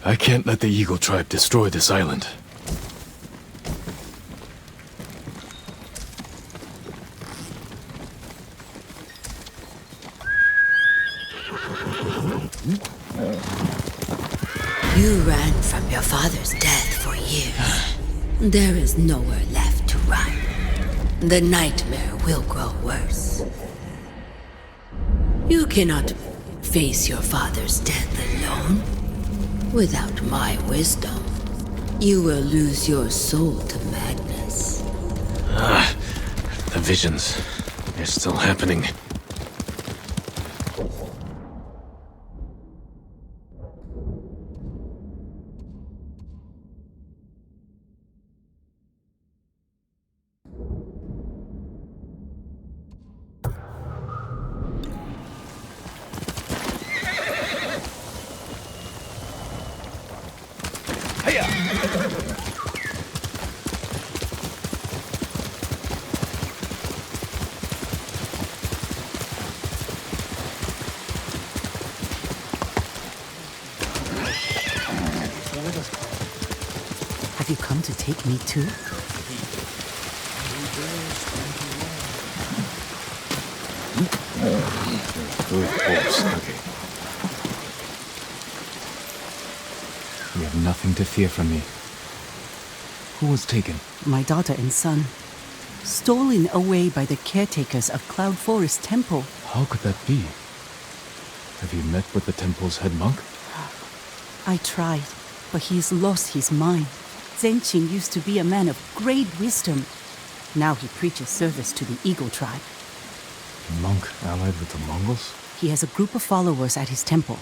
I can't let the Eagle tribe destroy this island. You ran from your father's death for years. There is nowhere left to run. The nightmare will grow worse. You cannot face your father's death alone. Without my wisdom, you will lose your soul to madness. The visions. They're still happening. Have you come to take me too? Good horse, okay. You have nothing to fear from me. Who was taken? My daughter and son. Stolen away by the caretakers of Cloud Forest Temple. How could that be? Have you met with the temple's head monk? I tried, but he's lost his mind. Zhenqing used to be a man of great wisdom. Now he preaches service to the Eagle tribe. A monk allied with the Mongols? He has a group of followers at his temple.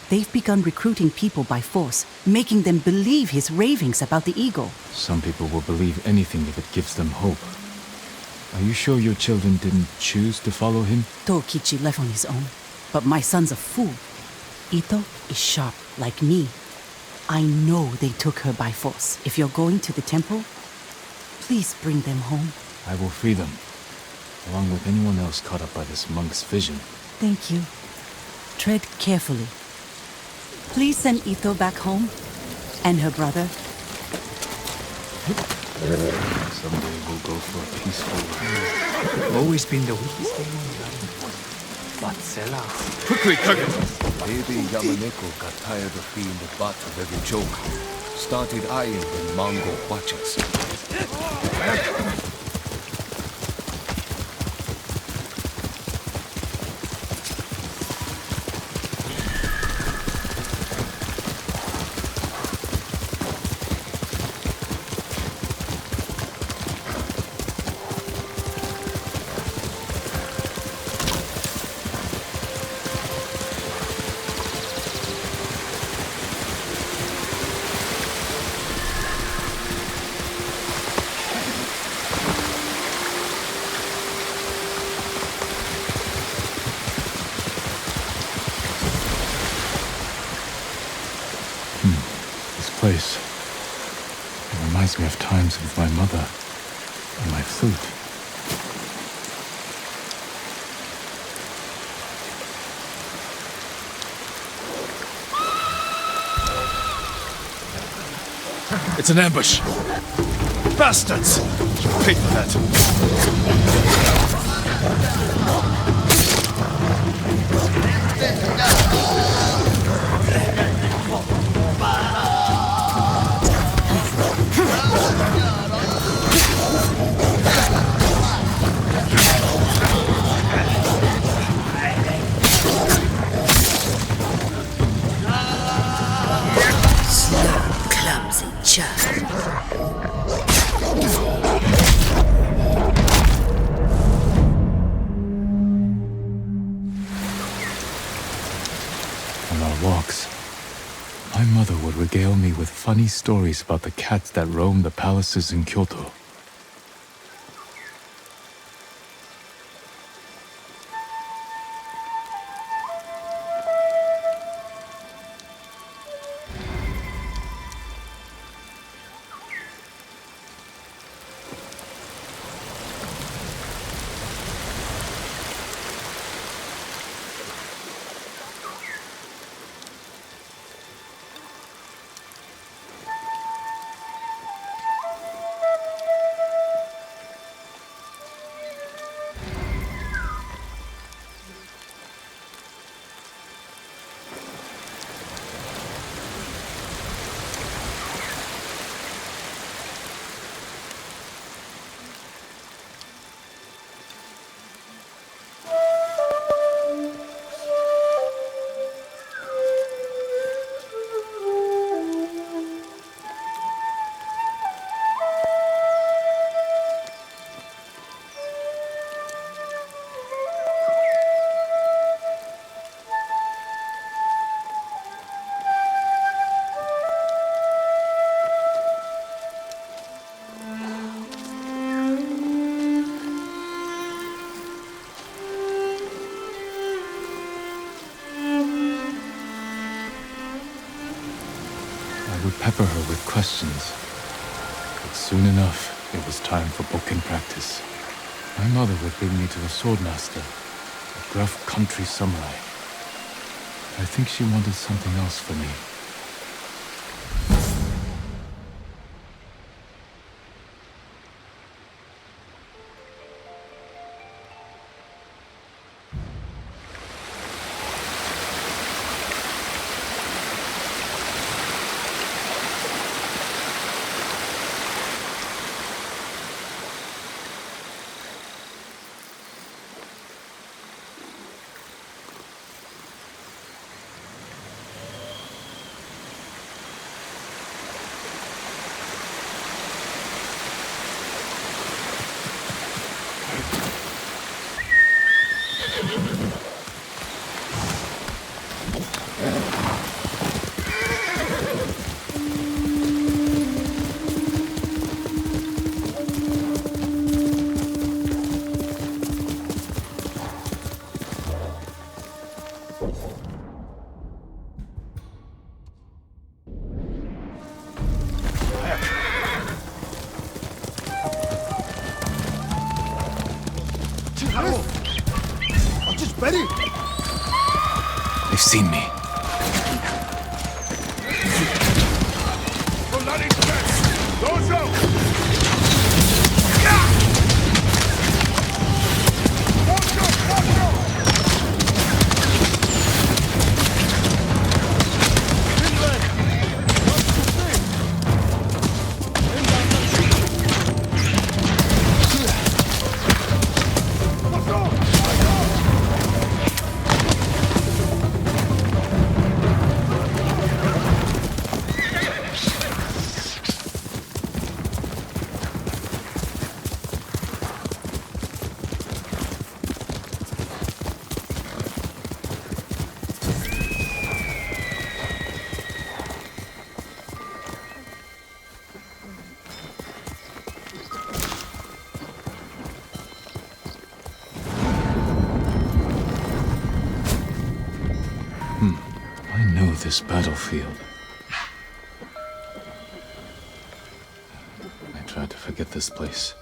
They've begun recruiting people by force, making them believe his ravings about the eagle. Some people will believe anything if it gives them hope. Are you sure your children didn't choose to follow him? Tokichi left on his own, but my son's a fool. Ito is sharp, like me. I know they took her by force. If you're going to the temple, please bring them home. I will free them, along with anyone else caught up by this monk's vision. Thank you. Tread carefully. Please send Ito back home, and her brother. Someday we'll go for a peaceful life. Always been the weakest thing on the island. But Sela. Quickly, Kaga! Maybe Yamaneko got tired of being the butt of every joke. Started eyeing the Mongol watchers. Place. It reminds me of times with my mother and my flute. It's an ambush! Bastards! You paid for that! On our walks, my mother would regale me with funny stories about the cats that roam the palaces in Kyoto. would pepper her with questions. But soon enough, it was time for bokken practice. My mother would bring me to a swordmaster, a gruff country samurai. I think she wanted something else for me. They've seen me. I know this battlefield. I tried to forget this place.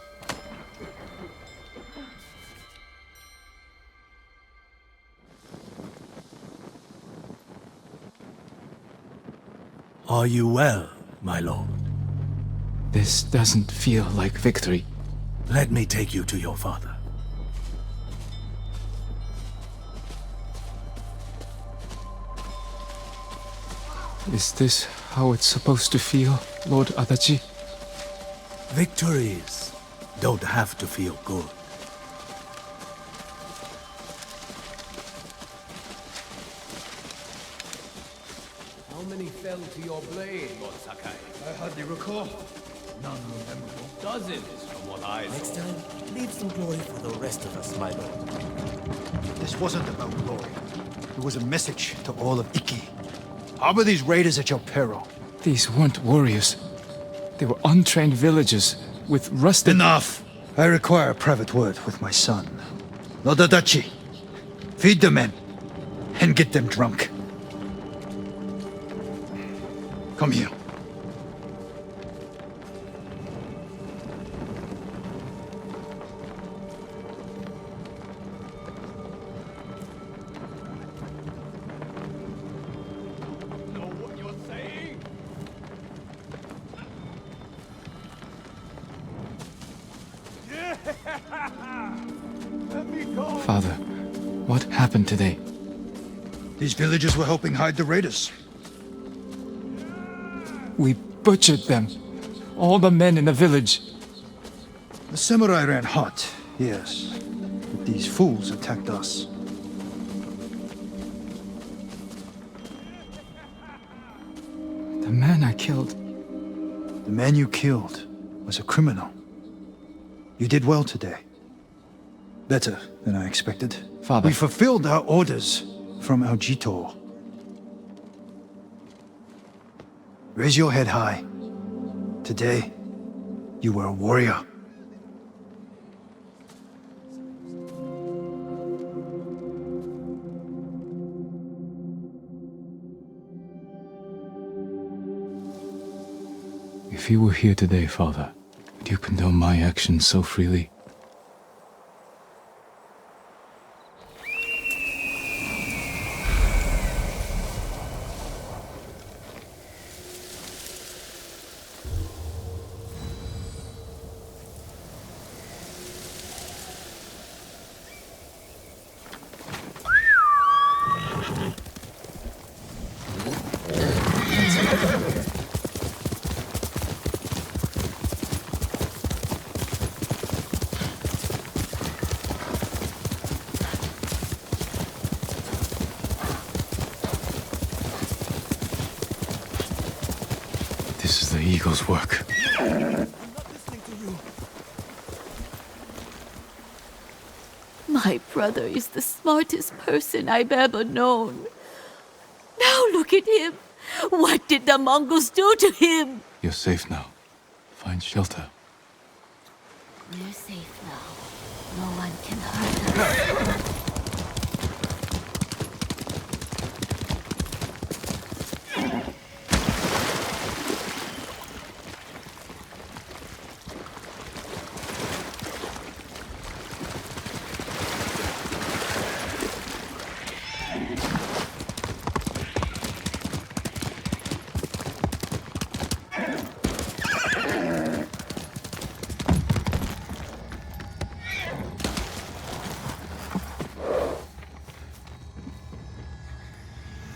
Are you well, my lord? This doesn't feel like victory. Let me take you to your father. Is this how it's supposed to feel, Lord Adachi? Victories don't have to feel good. How many fell to your blade, Lord Sakai? I hardly recall. None memorable. Dozens, from what I saw. Next time, leave some glory for the rest of us, my lord. This wasn't about glory. It was a message to all of Iki. Harbor these raiders at your peril. These weren't warriors. They were untrained villagers with rusted... Enough! I require a private word with my son. Lord Adachi, feed the men and get them drunk. Come here. Father, what happened today? These villagers were helping hide the raiders. We butchered them. All the men in the village. The samurai ran hot, yes. But these fools attacked us. The man I killed. The man you killed was a criminal. You did well today. Better than I expected. Father. We fulfilled our orders from our Jito. Raise your head high. Today, you were a warrior. If you were here today, Father, would you condone my actions so freely? This is the Eagle's work. My brother is the smartest person I've ever known. Now look at him. What did the Mongols do to him? You're safe now. Find shelter. We're safe now. No one can hurt us.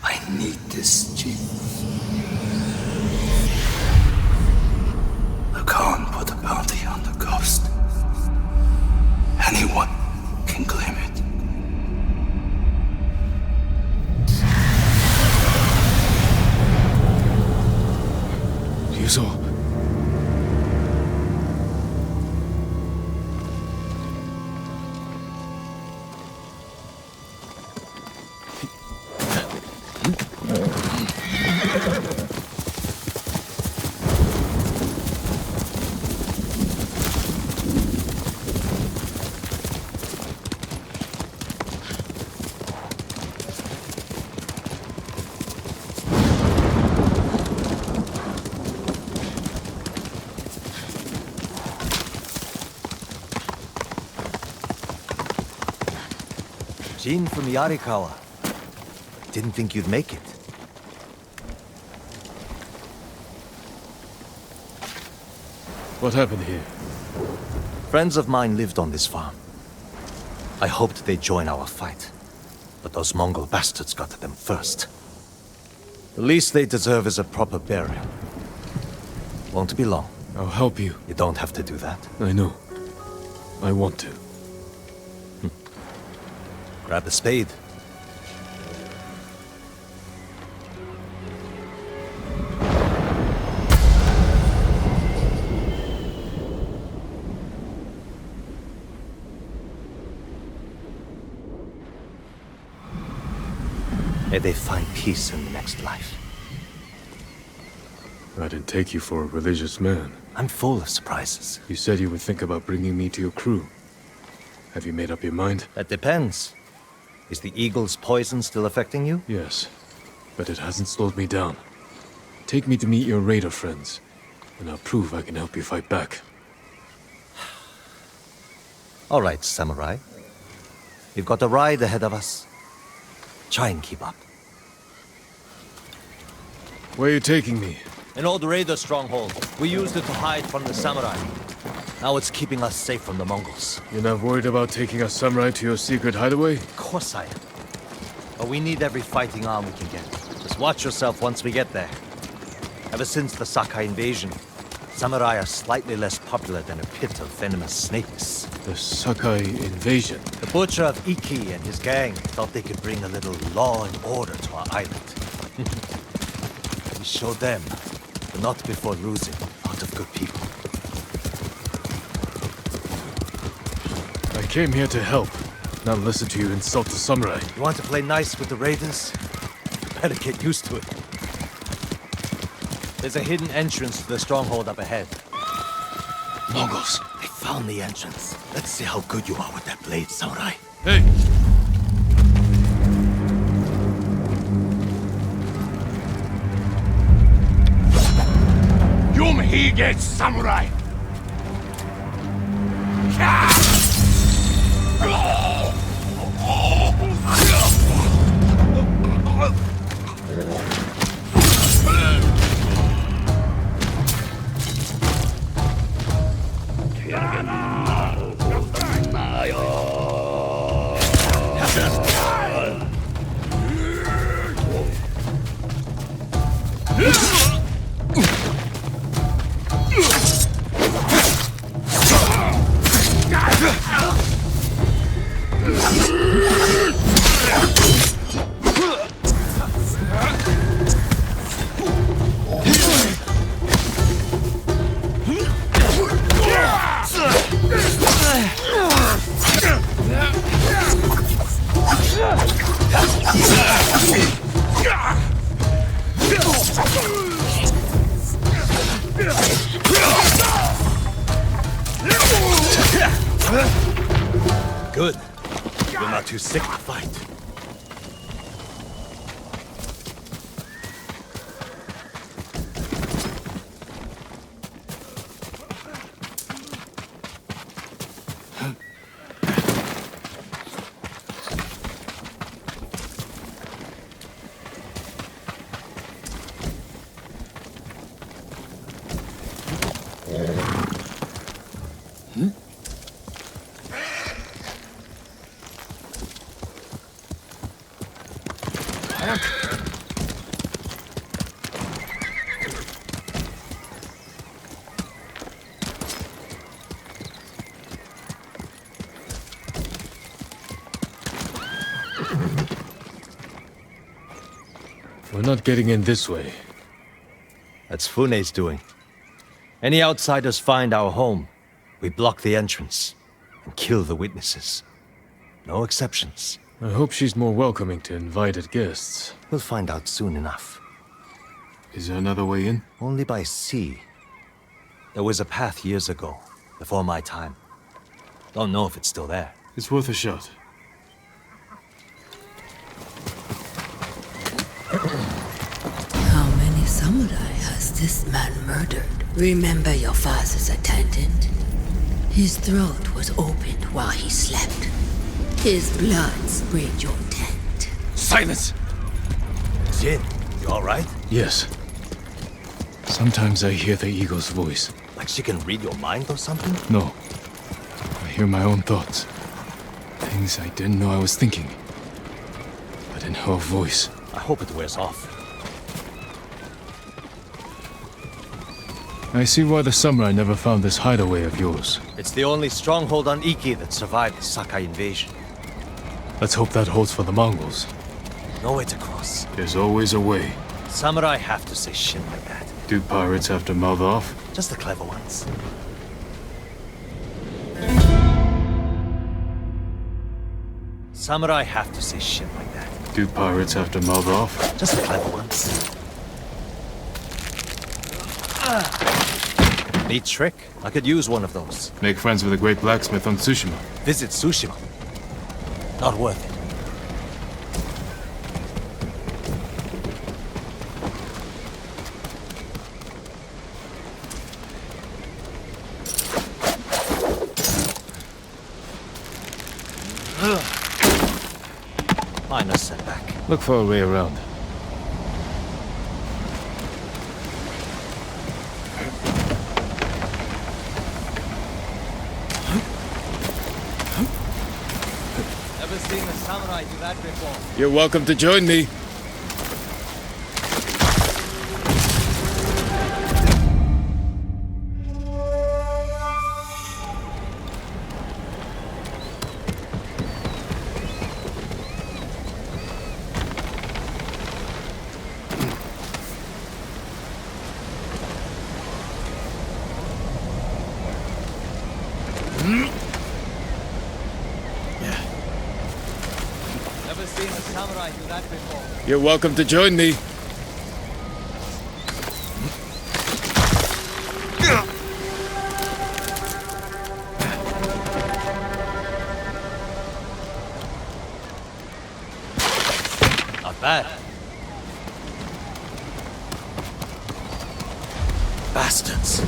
I need this, Chief. The Khan put a bounty on the ghost. Anyone can claim it. Ryuzo. Jin from Yarikawa. Didn't think you'd make it. What happened here? Friends of mine lived on this farm. I hoped they'd join our fight, but those Mongol bastards got to them first. The least they deserve is a proper burial. Won't be long. I'll help you. You don't have to do that. I know. I want to. Grab the spade. May they find peace in the next life. I didn't take you for a religious man. I'm full of surprises. You said you would think about bringing me to your crew. Have you made up your mind? That depends. Is the eagle's poison still affecting you? Yes, but it hasn't slowed me down. Take me to meet your raider friends, and I'll prove I can help you fight back. All right, samurai. We've got a ride ahead of us. Try and keep up. Where are you taking me? An old raider stronghold. We used it to hide from the samurai. Now it's keeping us safe from the Mongols. You're not worried about taking a samurai to your secret hideaway? Of course I am. But we need every fighting arm we can get. Just watch yourself once we get there. Ever since the Sakai invasion, samurai are slightly less popular than a pit of venomous snakes. The Sakai invasion? The butcher of Iki and his gang thought they could bring a little law and order to our island. We showed them, but not before losing a lot of good people. I came here to help, not listen to you insult the samurai. You want to play nice with the raiders? You better get used to it. There's a hidden entrance to the stronghold up ahead. Mongols, they found the entrance. Let's see how good you are with that blade, samurai. Hey! Yum Hig Renegade samurai! Good. You're not too sick to fight. We're not getting in this way. That's Fune's doing. Any outsiders find our home, we block the entrance and kill the witnesses. No exceptions. I hope she's more welcoming to invited guests. We'll find out soon enough. Is there another way in? Only by sea. There was a path years ago, before my time. Don't know if it's still there. It's worth a shot. How many samurai has this man murdered? Remember your father's attendant? His throat was opened while he slept. His blood sprayed your tent. Silence! Jin, you alright? Yes. Sometimes I hear the eagle's voice. Like she can read your mind or something? No. I hear my own thoughts. Things I didn't know I was thinking. But in her voice. I hope it wears off. I see why the samurai never found this hideaway of yours. It's the only stronghold on Iki that survived the Sakai invasion. Let's hope that holds for the Mongols. No way to cross. There's always a way. Samurai have to say shit like that. Do pirates have to mouth off? Just the clever ones. Samurai have to say shit like that. Do pirates have to mouth off? Just the clever ones. Neat trick. I could use one of those. Make friends with a great blacksmith on Tsushima. Visit Tsushima. Not worth it. Minor setback. Look for a way around. Never seen a samurai do that before. You're welcome to join me. Never seen a samurai do that before. You're welcome to join me. Not bad. Bastards.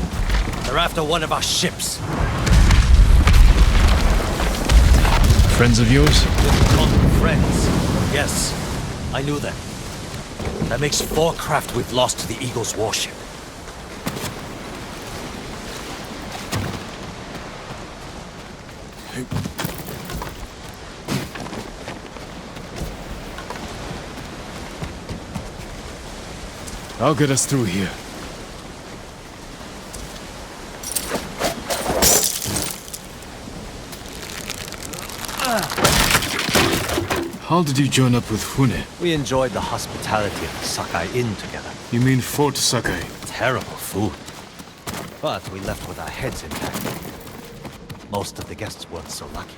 They're after one of our ships. Friends of yours? Didn't call them friends. Yes, I knew them. That makes 4 craft we've lost to the Eagle's warship. I'll get us through here. How did you join up with Fune? We enjoyed the hospitality of the Sakai Inn together. You mean Fort Sakai? Terrible food. But we left with our heads intact. Most of the guests weren't so lucky.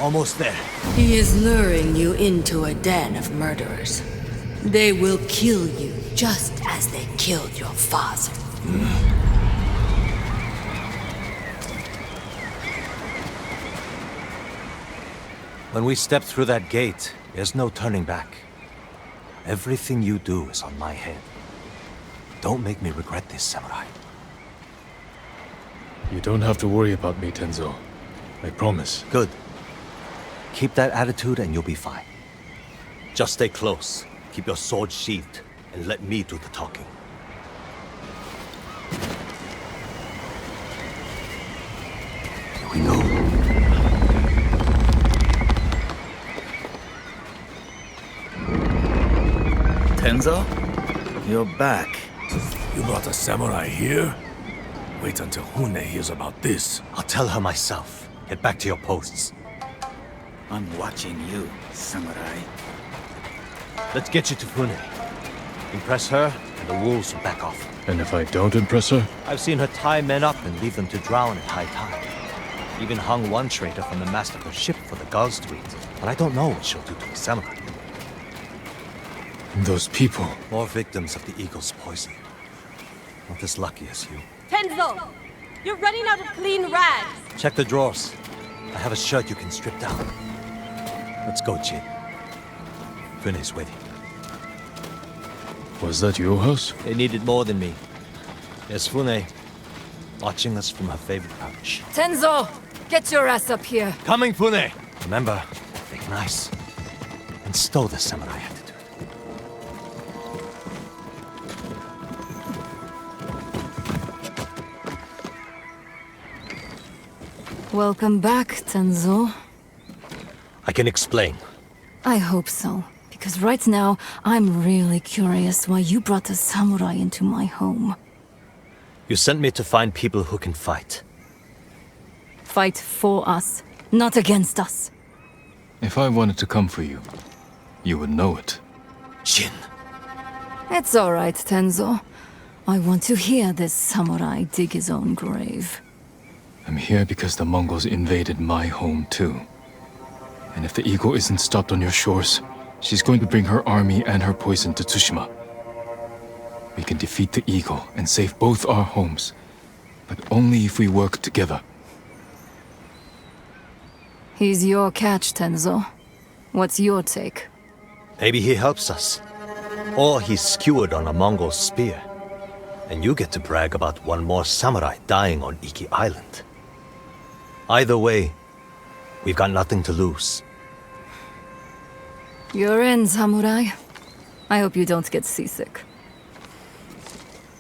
Almost there. He is luring you into a den of murderers. They will kill you just as they killed your father. When we step through that gate, there's no turning back. Everything you do is on my head. Don't make me regret this, Samurai. You don't have to worry about me, Tenzo. I promise. Good. Keep that attitude and you'll be fine. Just stay close, keep your sword sheathed, and let me do the talking. Here we go. Tenzo? You're back. You brought a samurai here? Wait until Hune hears about this. I'll tell her myself. Get back to your posts. I'm watching you, samurai. Let's get you to Fune. Impress her, and the wolves will back off. And if I don't impress her? I've seen her tie men up and leave them to drown at high tide. Even hung one traitor from the mast of her ship for the gulls to eat. But I don't know what she'll do to a samurai. Those people. More victims of the eagle's poison. Not as lucky as you. Tenzo! You're running out of clean rags! Check the drawers. I have a shirt you can strip down. Let's go, Jin. Fune's waiting. Was that your house? They needed more than me. There's Fune, watching us from her favorite perch. Tenzo! Get your ass up here! Coming, Fune! Remember, think nice. And stow the samurai attitude. Welcome back, Tenzo. I can explain. I hope so. Because right now, I'm really curious why you brought a samurai into my home. You sent me to find people who can fight. Fight for us, not against us. If I wanted to come for you, you would know it. Jin. It's all right, Tenzo. I want to hear this samurai dig his own grave. I'm here because the Mongols invaded my home too. And if the eagle isn't stopped on your shores, she's going to bring her army and her poison to Tsushima. We can defeat the eagle and save both our homes, but only if we work together. He's your catch, Tenzo. What's your take? Maybe he helps us. Or he's skewered on a Mongol spear. And you get to brag about one more samurai dying on Iki Island. Either way, we've got nothing to lose. You're in, samurai. I hope you don't get seasick.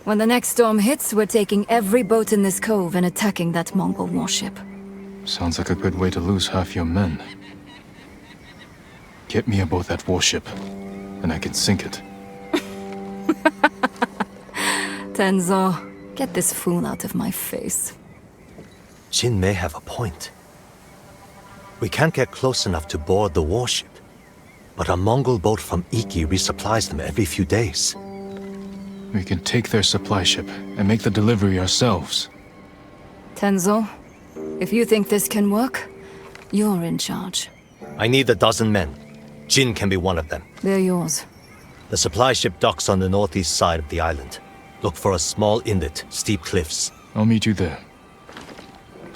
When the next storm hits, we're taking every boat in this cove and attacking that Mongol warship. Sounds like a good way to lose half your men. Get me aboard that warship, and I can sink it. Tenzo, get this fool out of my face. Jin may have a point. We can't get close enough to board the warship. But a Mongol boat from Iki resupplies them every few days. We can take their supply ship and make the delivery ourselves. Tenzo, if you think this can work, you're in charge. I need a dozen men. Jin can be one of them. They're yours. The supply ship docks on the northeast side of the island. Look for a small inlet, steep cliffs. I'll meet you there.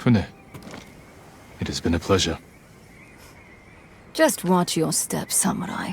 Fune, It has been a pleasure. Just watch your step, samurai.